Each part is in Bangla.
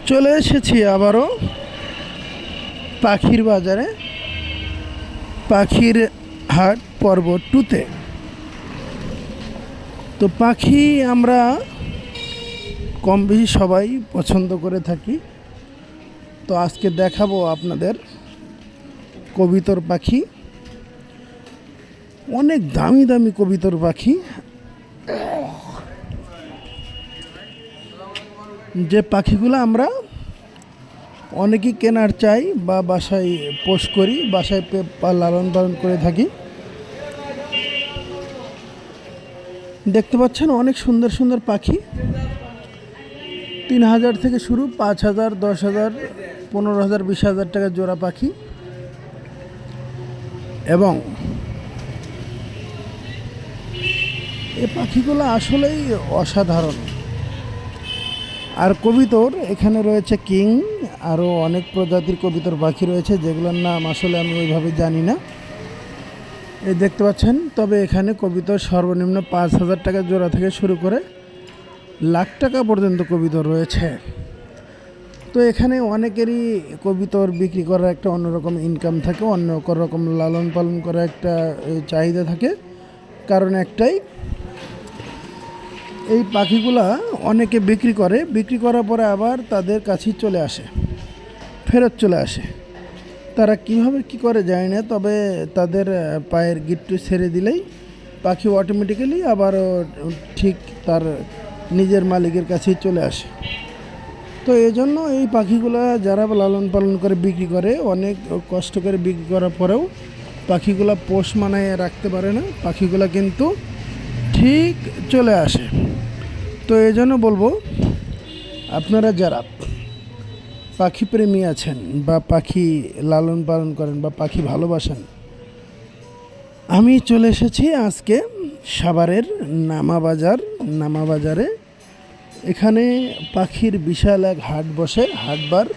চলে এসেছি আবারও পাখির বাজারে, পাখির হাট পর্ব 2-তে। তো পাখি আমরা কম বেশি সবাই পছন্দ করে থাকি। তো আজকে দেখাবো আপনাদের কবিতর পাখি, অনেক দামি দামি কবিতর পাখি, যে পাখিগুলো আমরা অনেকেই কেনার চাই বা বাসায় পোষ করি, বাসায় লালন পালন করে থাকি। দেখতে পাচ্ছেন অনেক সুন্দর সুন্দর পাখি, 3000 থেকে শুরু, 5000, 10,000, 15,000, 20,000 টাকা জোড়া পাখি। এবং এই পাখিগুলো আসলেই অসাধারণ। আর কবিতর এখানে রয়েছে কিং, আরও অনেক প্রজাতির কবিতর পাখি রয়েছে যেগুলোর নাম আসলে আমি ওইভাবে জানি না। এই দেখতে পাচ্ছেন, তবে এখানে কবিতর সর্বনিম্ন 5,000 টাকা জোড়া থেকে শুরু করে লাখ টাকা পর্যন্ত কবিতর রয়েছে। তো এখানে অনেকেরই কবিতর বিক্রি করার একটা অন্যরকম ইনকাম থাকে, অন্য রকম লালন পালন করার একটা চাহিদা থাকে। কারণ একটাই, এই পাখিগুলা অনেকে বিক্রি করে, বিক্রি করার পরে আবার তাদের কাছেই চলে আসে, ফেরত চলে আসে। তারা কিভাবে কি করে জানি না, তবে তাদের পায়ের গিট্টু ছেড়ে দিলেই পাখি অটোমেটিক্যালি আবার ঠিক তার নিজের মালিকের কাছেই চলে আসে। তো এই জন্য এই পাখিগুলা যারা লালন পালন করে বিক্রি করে, অনেক কষ্ট করে বিক্রি করার পরেও পাখিগুলা পোষ মানায় রাখতে পারে না, পাখিগুলা কিন্তু ঠিক চলে আসে। তো এই জন্য বলবো, আপনারা যারা পাখি প্রেমী আছেন বা পাখি লালন পালন করেন বা পাখি ভালোবাসেন, আমি চলে এসেছি আজকে সাভারের নামাবাজারে। এখানে পাখির বিশাল এক হাট বসে, হাটবার।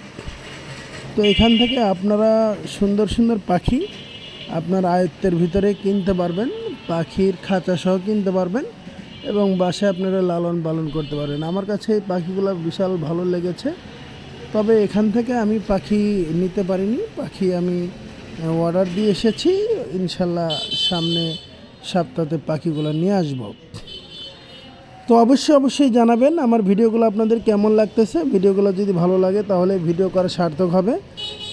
তো এখান থেকে আপনারা সুন্দর সুন্দর পাখি আপনার আয়ত্তের ভিতরে কিনতে পারবেন, পাখির খাঁচা সহ কিনতে পারবেন এবং বাসায় আপনারা লালন পালন করতে পারবেন। আমার কাছে এই পাখিগুলো বিশাল ভালো লেগেছে। তবে এখান থেকে আমি পাখি নিতে পারিনি, পাখি আমি অর্ডার দিয়ে এসেছি। ইনশাল্লাহ সামনে সপ্তাহে পাখিগুলো নিয়ে আসব। তো অবশ্যই জানাবেন আমার ভিডিওগুলো আপনাদের কেমন লাগতেছে। ভিডিওগুলো যদি ভালো লাগে তাহলে ভিডিও করা সার্থক হবে,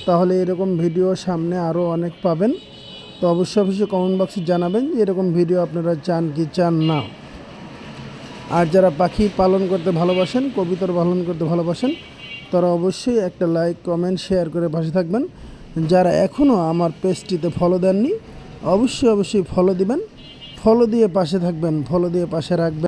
তাহলে এরকম ভিডিও সামনে আরও অনেক পাবেন। তো অবশ্যই কমেন্ট বক্সে জানাবেন যে এরকম ভিডিও আপনারা চান কি চান না। আর যারা পাখি পালন করতে ভালোবাসেন, কবিতর পালন করতে ভালোবাসেন, তারা অবশ্যই একটা লাইক, কমেন্ট, শেয়ার করে পাশে থাকবেন। যারা এখনও আমার পেজটিতে ফলো দেননি, অবশ্যই ফলো দিবেন, ফলো দিয়ে পাশে থাকবেন, ফলো দিয়ে পাশে রাখবেন।